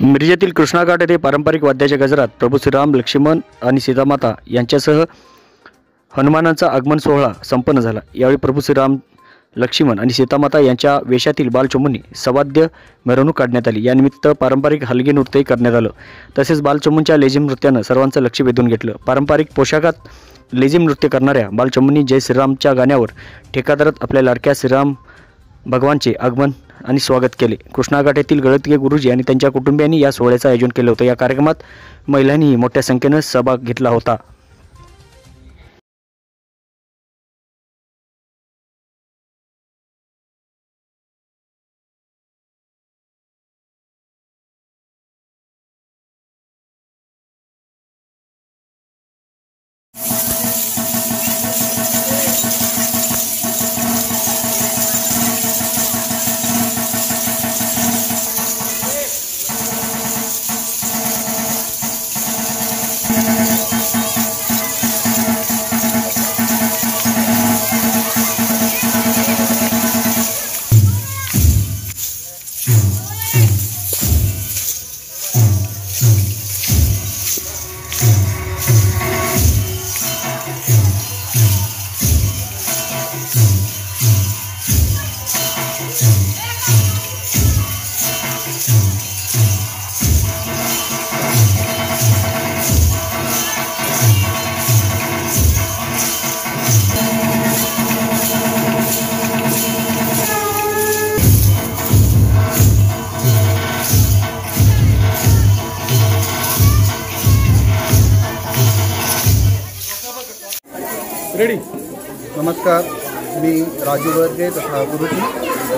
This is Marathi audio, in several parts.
मिरजेतील कृष्णाघाट येथे पारंपरिक वाद्याच्या गजरात प्रभू श्रीराम, लक्ष्मण आणि सीतामाता यांच्यासह हनुमानांचा आगमन सोहळा संपन्न झाला। यावेळी प्रभू श्रीराम, लक्ष्मण आणि सीतामाता यांच्या वेशातील बालचमूंनी सवाद्य मिरवणूक काढण्यात आली। यानिमित्त पारंपरिक हलगी नृत्यही करण्यात आलं। तसेच बालचमूंच्या लेझिम नृत्यानं सर्वांचं लक्ष वेधून घेतलं। पारंपरिक पोशाखात लेझिम नृत्य करणाऱ्या बालचमूंनी जय श्रीरामच्या गाण्यावर ठेका धरत आपल्या लाडक्या श्रीराम भगवानचे आगमन आणि स्वागत केले। कृष्णाघाट येथील गळतगे गुरुजी आणि त्यांच्या कुटुंबियांनी या सोहळ्याचं आयोजन केलं होतं। या कार्यक्रमात महिलांनीही मोठ्या संख्येनं सहभाग घेतला होता। रेडी। नमस्कार, मी राजू वर्गे तथा गुरुजी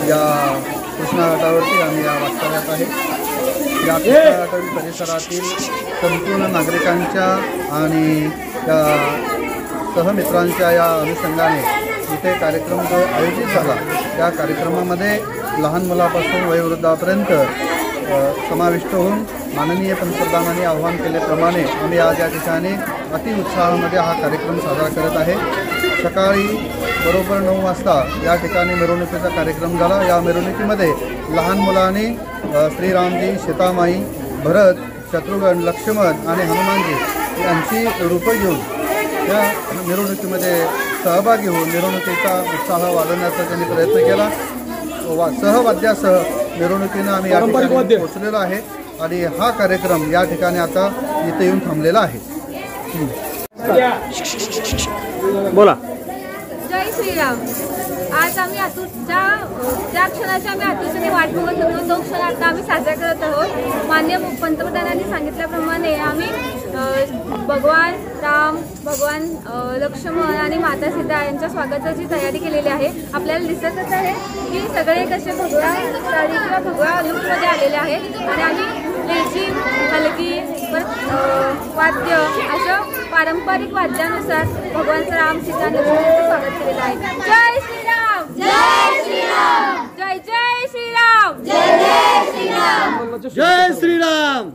या कृष्णाघाटावरती आम्ही या वास्तव्यात आहे। या कृष्णाघाटातील परिसरातील संपूर्ण नागरिकांच्या आणि त्या सहमित्रांच्या या अनुषंगाने इथे कार्यक्रम जो आयोजित झाला त्या कार्यक्रमामध्ये लहान मुलापासून वयोवृद्धापर्यंत समाविष्ट होऊन माननीय पंतप्रधानांनी आवाहन केल्याप्रमाणे आम्ही आज या ठिकाणी अतिउत्साहामध्ये हा कार्यक्रम साजरा करत आहे। सकाळी बरोबर 9 वाजता या ठिकाणी मिरवणुकीचा कार्यक्रम झाला। या मिरवणुकीमध्ये लहान मुलांनी श्रीरामजी, सीतामाई, भरत, शत्रुघ्न, लक्ष्मण आणि हनुमानजी यांची रूपं घेऊन या मिरवणुकीमध्ये सहभागी होऊन मिरवणुकीचा उत्साह वाढवण्याचा त्यांनी प्रयत्न केला। सहवाद्यासह मिरवणुकीनं आम्ही या ठिकाणी पोहोचलेलो आहे आणि हा कार्यक्रम या ठिकाणी आता इथे येऊन थांबलेला आहे। बोला। जय श्रीराम। आज आम्ही ज्या क्षणाची आम्ही आतुरतेने वाट बघत होतो तो क्षण आता आम्ही साजरा करत आहोत। माननीय पंतप्रधानांनी सांगितल्याप्रमाणे आम्ही भगवान राम, भगवान लक्ष्मण आणि माता सीता यांच्या स्वागताची तयारी केलेली आहे। आपल्याला दिसतच आहे की सगळे कसे भगवा साडी किंवा भगवा लुकमध्ये आलेले आहेत आणि आम्ही लेझिम, हलगी, वाद्य अशा पारंपरिक वाद्यानुसार भगवान राम, सीता, लक्ष्मणांचं स्वागत केलेलं आहे। जय श्रीराम, जय श्रीराम, जय जय श्रीराम, जय जय श्रीराम, जय श्रीराम।